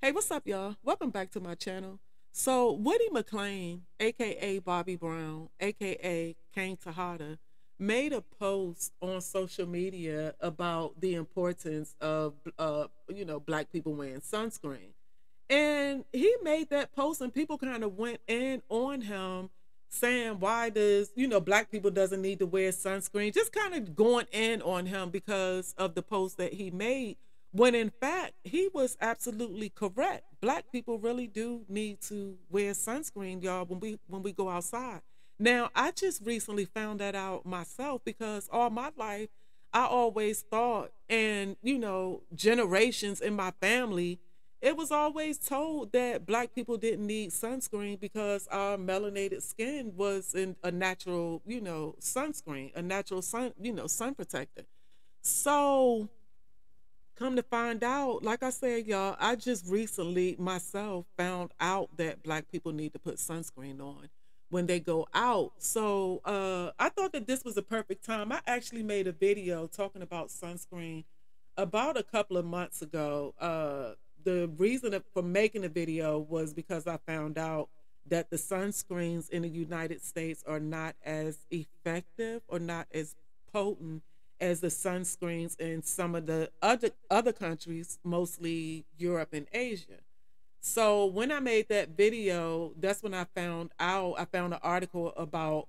Hey, what's up, y'all? Welcome back to my channel. So, Woody McClain, aka Bobby Brown, aka Kane Tejada, made a post on social media about the importance of, black people wearing sunscreen. And he made that post, and people kind of went in on him, saying, "Why does black people doesn't need to wear sunscreen?" Just kind of going in on him because of the post that he made. When in fact he was absolutely correct. Black people really do need to wear sunscreen, y'all, when we go outside. Now, I just recently found that out myself because all my life I always thought, and generations in my family, it was always told that black people didn't need sunscreen because our melanated skin was in a natural, sunscreen, a natural sun protector. So come to find out, like I said, y'all, I just recently myself found out that black people need to put sunscreen on when they go out. So I thought that this was a perfect time. I actually made a video talking about sunscreen about a couple of months ago. The reason for making the video was because I found out that the sunscreens in the United States are not as effective or not as potent as the sunscreens in some of the other countries, mostly Europe and Asia. So when I made that video, that's when I found out. I found an article about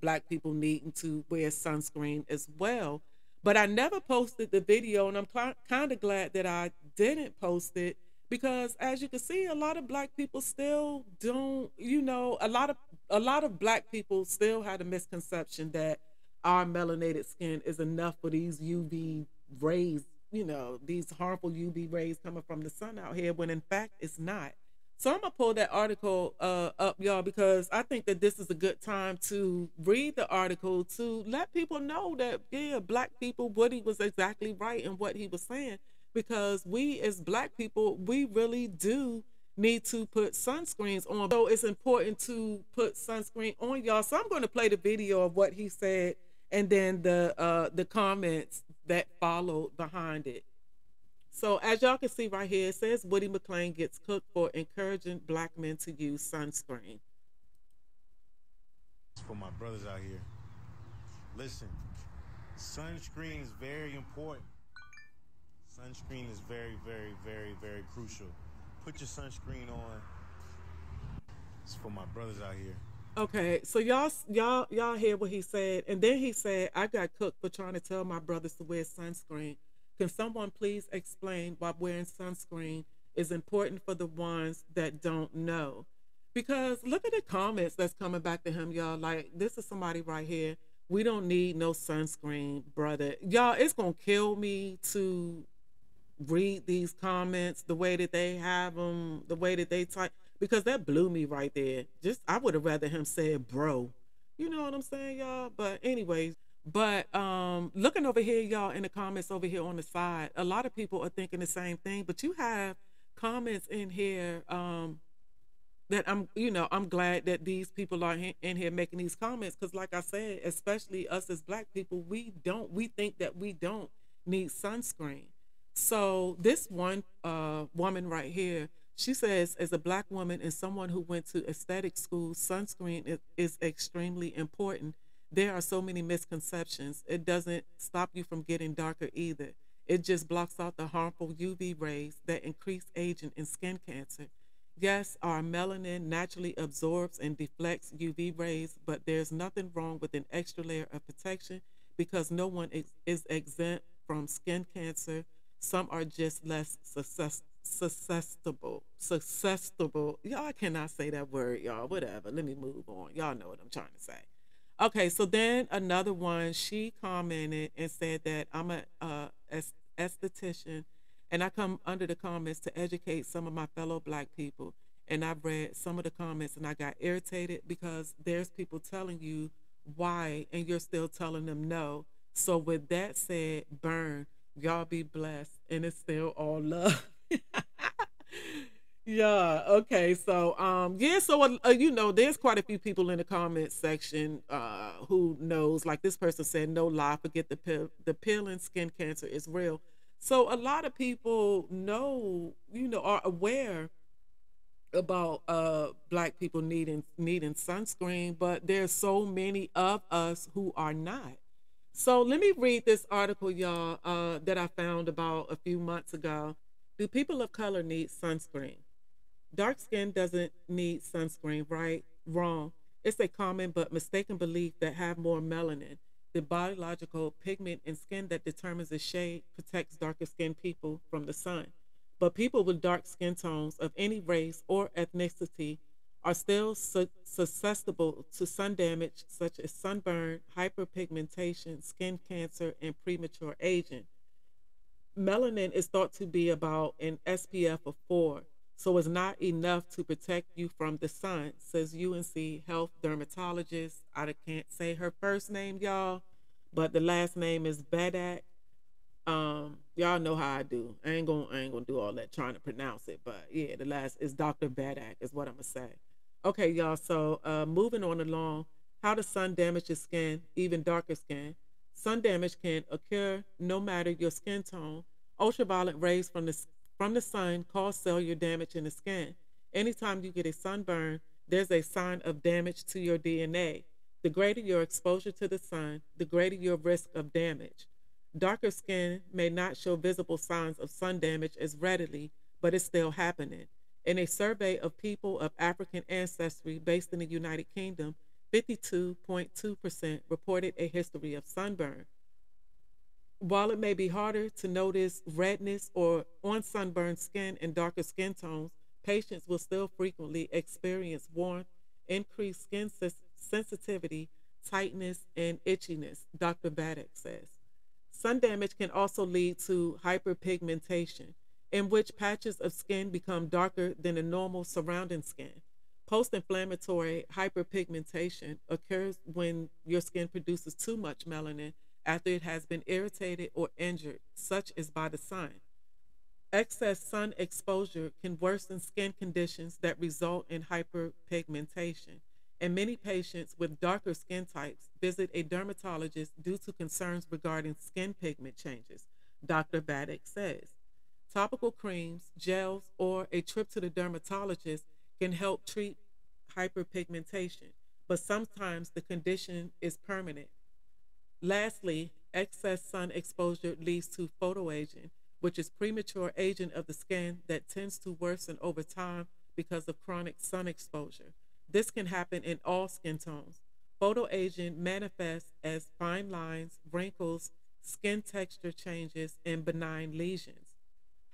black people needing to wear sunscreen as well. But I never posted the video, and I'm kind of glad that I didn't post it because, as you can see, a lot of black people still don't. A lot of black people still had a misconception that our melanated skin is enough for these UV rays, these harmful UV rays coming from the sun out here, when in fact it's not. So I'm gonna pull that article up, y'all, because I think that this is a good time to read the article to let people know that, yeah, black people, Woody was exactly right in what he was saying, because we as black people, we really do need to put sunscreens on. So it's important to put sunscreen on, y'all. So I'm going to play the video of what he said and then the comments that followed behind it. So as y'all can see right here, it says Woody McClain gets cooked for encouraging black men to use sunscreen. For my brothers out here, listen, sunscreen is very important. Sunscreen is very, very, very, very crucial. Put your sunscreen on. It's for my brothers out here. Okay, so y'all hear what he said, and then he said, "I got cooked for trying to tell my brothers to wear sunscreen. Can someone please explain why wearing sunscreen is important for the ones that don't know?" Because look at the comments that's coming back to him, y'all. Like, this is somebody right here. "We don't need no sunscreen, brother." Y'all, it's gonna kill me to read these comments the way that they have them, the way that they type, because that blew me right there. Just, I would have rather him said bro. You know what I'm saying, y'all? But anyways, looking over here, y'all, in the comments over here on the side, a lot of people are thinking the same thing, but you have comments in here that I'm glad that these people are in here making these comments, because like I said, especially us as black people, we think that we don't need sunscreen. So this one woman right here, she says, as a black woman and someone who went to aesthetic school, sunscreen is extremely important. There are so many misconceptions. It doesn't stop you from getting darker either. It just blocks out the harmful UV rays that increase aging and skin cancer. Yes, our melanin naturally absorbs and deflects UV rays, but there's nothing wrong with an extra layer of protection because no one is exempt from skin cancer. Some are just less susceptible. Y'all, I cannot say that word, y'all. Whatever. Let me move on. Y'all know what I'm trying to say. Okay, so then another one, she commented and said that I'm a esthetician, and I come under the comments to educate some of my fellow black people. And I've read some of the comments and I got irritated because there's people telling you why and you're still telling them no. So with that said, burn. Y'all be blessed, and it's still all love. Yeah, okay. So yeah, so there's quite a few people in the comment section who knows, like this person said, "No lie, forget the pill. The pill and skin cancer is real." So a lot of people know, are aware about black people needing sunscreen, but there's so many of us who are not. So let me read this article, y'all, that I found about a few months ago. Do people of color need sunscreen? Dark skin doesn't need sunscreen, right? Wrong. It's a common but mistaken belief that have more melanin, the biological pigment in skin that determines the shade, protects darker skinned people from the sun. But people with dark skin tones of any race or ethnicity are still susceptible to sun damage such as sunburn, hyperpigmentation, skin cancer, and premature aging. Melanin is thought to be about an SPF of 4, so it's not enough to protect you from the sun, says UNC health dermatologist. I can't say her first name, y'all, but the last name is Bedak. Y'all know how I do. I ain't gonna do all that trying to pronounce it, but yeah, the last is Dr. Bedak is what I'm gonna say. Okay, y'all. So moving on along, how the sun damages skin, even darker skin. Sun damage can occur no matter your skin tone. Ultraviolet rays from the sun cause cellular damage in the skin. Anytime you get a sunburn, there's a sign of damage to your DNA. The greater your exposure to the sun, the greater your risk of damage. Darker skin may not show visible signs of sun damage as readily, but it's still happening. In a survey of people of African ancestry based in the United Kingdom, 52.2% reported a history of sunburn. While it may be harder to notice redness or on sunburned skin and darker skin tones, patients will still frequently experience warmth, increased skin sensitivity, tightness, and itchiness, Dr. Baddock says. Sun damage can also lead to hyperpigmentation, in which patches of skin become darker than the normal surrounding skin. Post inflammatory hyperpigmentation occurs when your skin produces too much melanin after it has been irritated or injured, such as by the sun. Excess sun exposure can worsen skin conditions that result in hyperpigmentation, and many patients with darker skin types visit a dermatologist due to concerns regarding skin pigment changes, Dr. Baddock says. Topical creams, gels, or a trip to the dermatologist can help treat hyperpigmentation, but sometimes the condition is permanent. Lastly, excess sun exposure leads to photoaging, which is premature aging of the skin that tends to worsen over time because of chronic sun exposure. This can happen in all skin tones. Photoaging manifests as fine lines, wrinkles, skin texture changes, and benign lesions.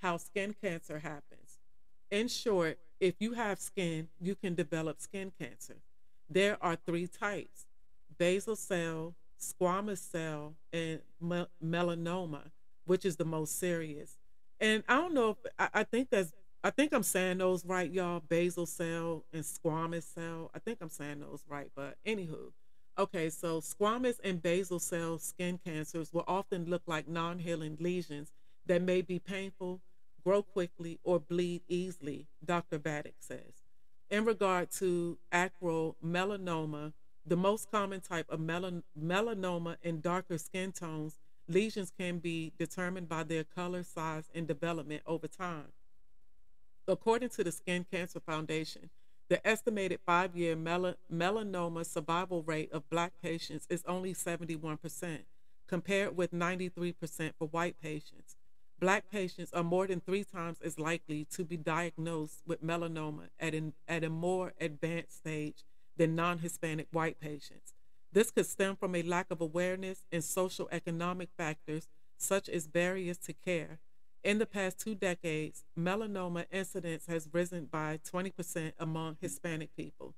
How skin cancer happens. In short, if you have skin, you can develop skin cancer. There are three types: basal cell, squamous cell, and melanoma, which is the most serious. And I don't know if I think I'm saying those right, y'all. Basal cell and squamous cell. I think I'm saying those right, but anywho. Okay, so squamous and basal cell skin cancers will often look like non healing lesions that may be painful, grow quickly, or bleed easily, Dr. Baddock says. In regard to acromelanoma, the most common type of melanoma in darker skin tones, lesions can be determined by their color, size, and development over time. According to the Skin Cancer Foundation, the estimated 5 year melanoma survival rate of black patients is only 71%, compared with 93% for white patients. Black patients are more than 3 times as likely to be diagnosed with melanoma at a more advanced stage than non Hispanic white patients. This could stem from a lack of awareness and social economic factors such as barriers to care. In the past 2 decades, melanoma incidence has risen by 20% among Hispanic people.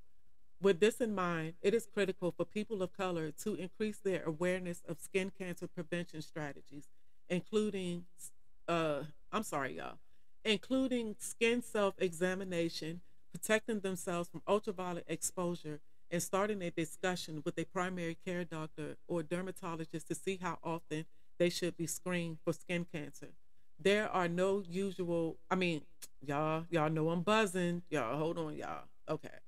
With this in mind, it is critical for people of color to increase their awareness of skin cancer prevention strategies, including, I'm sorry, y'all, including skin self examination, protecting themselves from ultraviolet exposure, and starting a discussion with a primary care doctor or dermatologist to see how often they should be screened for skin cancer. There are no usual, y'all know I'm buzzing. Y'all, hold on, y'all. Okay.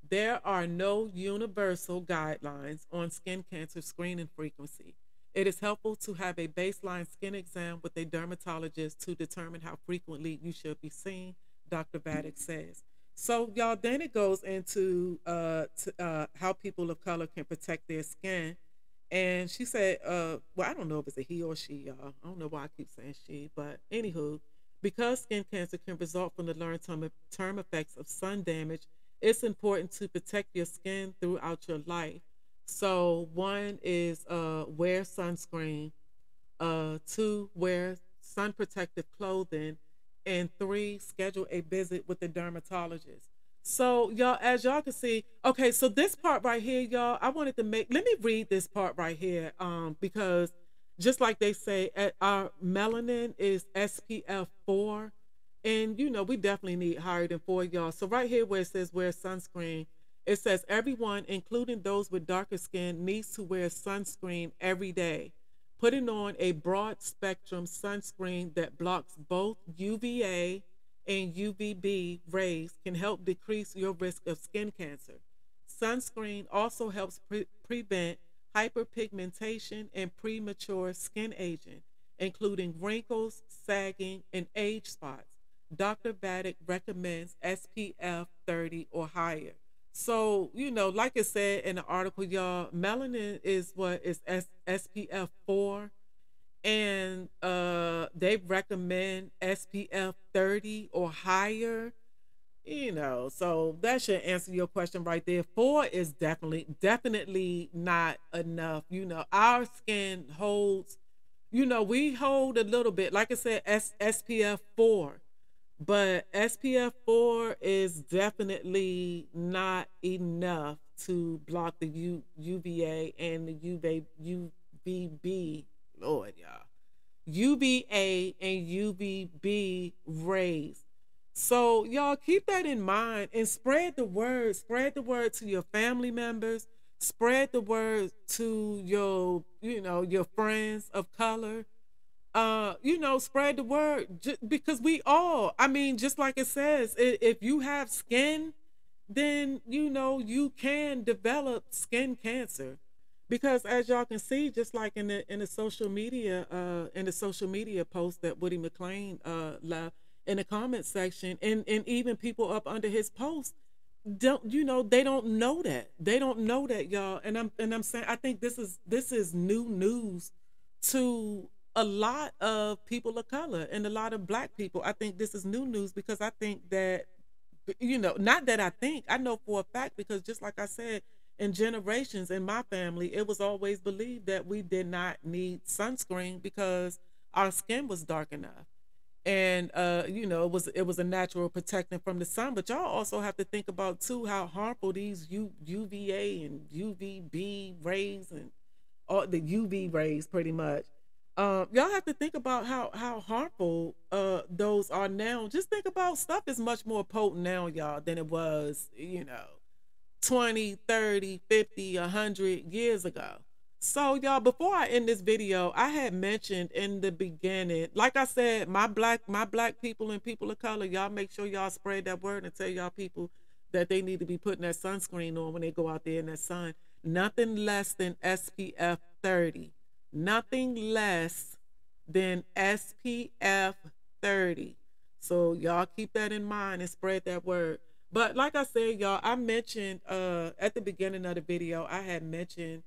There are no universal guidelines on skin cancer screening frequency. It is helpful to have a baseline skin exam with a dermatologist to determine how frequently you should be seen, Dr. Vadek says. So, y'all, then it goes into how people of color can protect their skin. And she said, well, I don't know if it's a he or she, y'all. I don't know why I keep saying she, but anywho, because skin cancer can result from the term effects of sun damage, it's important to protect your skin throughout your life. So one is wear sunscreen, two, wear sun protective clothing, and three, schedule a visit with the dermatologist. So y'all, as y'all can see, okay, so this part right here, y'all, I wanted to let me read this part right here, because just like they say, our melanin is SPF 4, and we definitely need higher than 4, y'all. So right here where it says wear sunscreen, it says everyone, including those with darker skin, needs to wear sunscreen every day. Putting on a broad spectrum sunscreen that blocks both UVA and UVB rays can help decrease your risk of skin cancer. Sunscreen also helps prevent hyperpigmentation and premature skin aging, including wrinkles, sagging, and age spots. Dr. Vadek recommends SPF 30 or higher. So, like it said in the article, y'all, melanin is what is SPF 4, and they recommend SPF 30 or higher. So that should answer your question right there. 4 is definitely not enough. Our skin holds, we hold a little bit, like I said, SPF 4, but SPF 4 is definitely not enough to block the UVA and the UVB, Lord, y'all, UVA and UVB rays. So y'all keep that in mind and spread the word. Spread the word to your family members. Spread the word to your friends of color. Spread the word, because we all, I mean, just like it says, if you have skin, then you can develop skin cancer, because as y'all can see, just like in the social media post that Woody McLean left in the comment section, and even people up under his post they don't know that, y'all. And I'm saying, I think this is new news to a lot of people of color and a lot of black people. I think this is new news, because I think that, not that I know for a fact, because just like I said, in generations in my family, it was always believed that we did not need sunscreen because our skin was dark enough. And it was a natural protectant from the sun. But y'all also have to think about too how harmful these UVA and UVB rays, and all the UV rays, pretty much. Y'all have to think about how harmful those are now. Just think about, stuff is much more potent now, y'all, than it was 20, 30, 50, 100 years ago. So y'all, before I end this video, I had mentioned in the beginning, like I said, my black people and people of color, y'all make sure y'all spread that word and tell y'all people that they need to be putting that sunscreen on when they go out there in that sun. Nothing less than SPF 30. Nothing less than SPF 30. So y'all keep that in mind and spread that word. But like I said, y'all, I mentioned at the beginning of the video, I had mentioned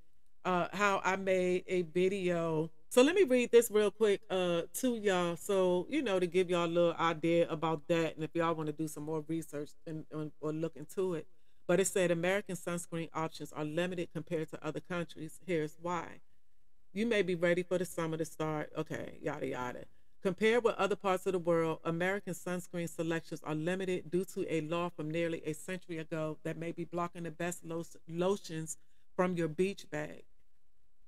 how I made a video. So let me read this real quick to y'all, so to give y'all a little idea about that, and if y'all want to do some more research or look into it. But it said American sunscreen options are limited compared to other countries. Here's why. You may be ready for the summer to start. Okay, yada yada. Compared with other parts of the world, American sunscreen selections are limited due to a law from nearly a century ago that may be blocking the best lotions from your beach bag.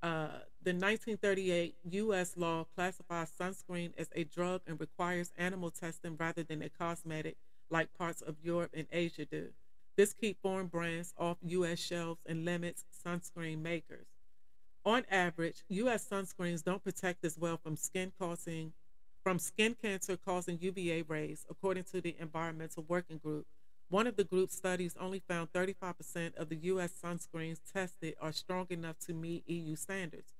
The 1938 U.S. law classifies sunscreen as a drug and requires animal testing rather than a cosmetic, like parts of Europe and Asia do. This keeps foreign brands off U.S. shelves and limits sunscreen makers. On average, U.S. sunscreens don't protect as well from skin cancer causing UVA rays, according to the Environmental Working Group. One of the group's studies only found 35% of the U.S. sunscreens tested are strong enough to meet EU standards.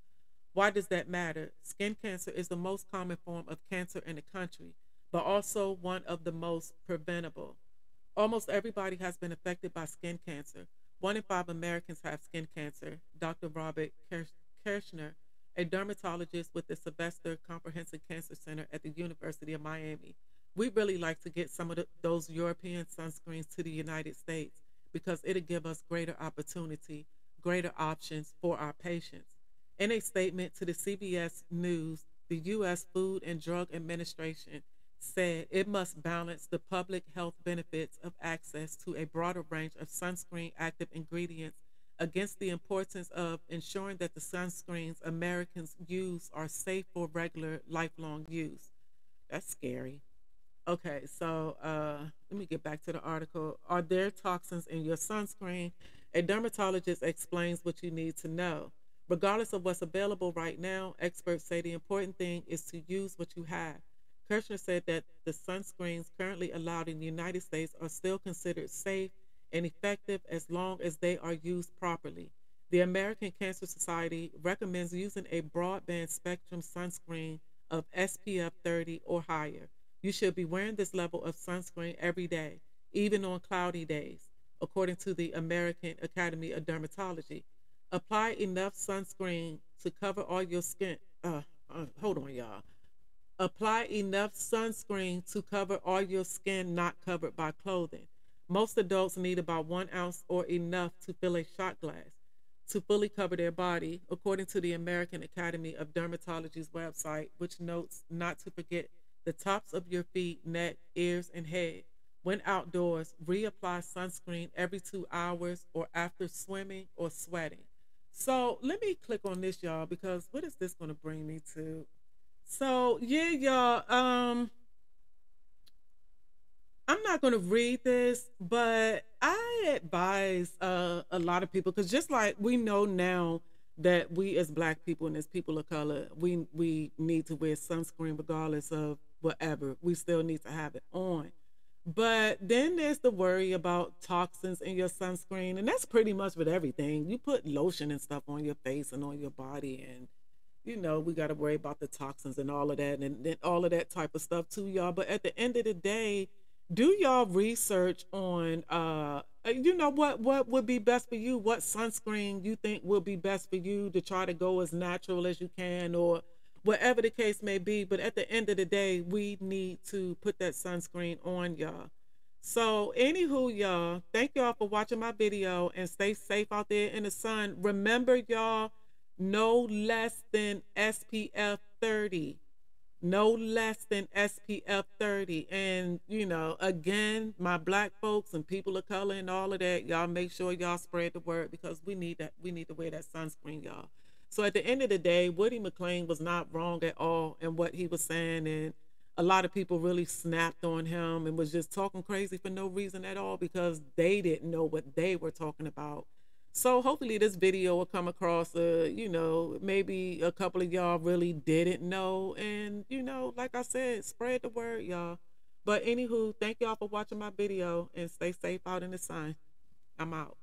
Why does that matter? Skin cancer is the most common form of cancer in the country, but also one of the most preventable. Almost everybody has been affected by skin cancer. 1 in 5 Americans have skin cancer. Dr. Robert Kirshner, a dermatologist with the Sylvester Comprehensive Cancer Center at the University of Miami. We really like to get some of those European sunscreens to the United States because it'll give us greater opportunity, greater options for our patients. In a statement to the CBS News, the U.S. Food and Drug Administration said it must balance the public health benefits of access to a broader range of sunscreen active ingredients against the importance of ensuring that the sunscreens Americans use are safe for regular lifelong use. That's scary. Okay, so let me get back to the article. Are there toxins in your sunscreen? A dermatologist explains what you need to know. Regardless of what's available right now, experts say the important thing is to use what you have. Kirshner said that the sunscreens currently allowed in the United States are still considered safe and effective as long as they are used properly. The American Cancer Society recommends using a broadband spectrum sunscreen of SPF 30 or higher. You should be wearing this level of sunscreen every day, even on cloudy days, according to the American Academy of Dermatology. Apply enough sunscreen to cover all your skin. Hold on, y'all. Apply enough sunscreen to cover all your skin not covered by clothing. Most adults need about 1 ounce or enough to fill a shot glass to fully cover their body, according to the American Academy of Dermatology's website, which notes not to forget the tops of your feet, neck, ears, and head. When outdoors, reapply sunscreen every 2 hours or after swimming or sweating. So let me click on this, y'all, because what is this going to bring me to? So yeah, y'all. I'm not going to read this, but I advise a lot of people because just like we know now that we as Black people and as people of color, we need to wear sunscreen regardless of whatever. We still need to have it on. But then there's the worry about toxins in your sunscreen, and that's pretty much with everything. You put lotion and stuff on your face and on your body, and we got to worry about the toxins and all of that, and all of that type of stuff too, y'all. But at the end of the day, do y'all research on what would be best for you, what sunscreen you think will be best for you to try to go as natural as you can, or whatever the case may be. But at the end of the day, we need to put that sunscreen on, y'all. So anywho, y'all, thank y'all for watching my video, and stay safe out there in the sun. Remember, y'all, no less than SPF 30. No less than SPF 30. And, again, my Black folks and people of color and all of that, y'all make sure y'all spread the word because we need that. We need to wear that sunscreen, y'all. So at the end of the day, Woody McClain was not wrong at all in what he was saying. And a lot of people really snapped on him and was just talking crazy for no reason at all because they didn't know what they were talking about. So hopefully this video will come across, maybe a couple of y'all really didn't know. And, like I said, spread the word, y'all. But anywho, thank y'all for watching my video and stay safe out in the sun. I'm out.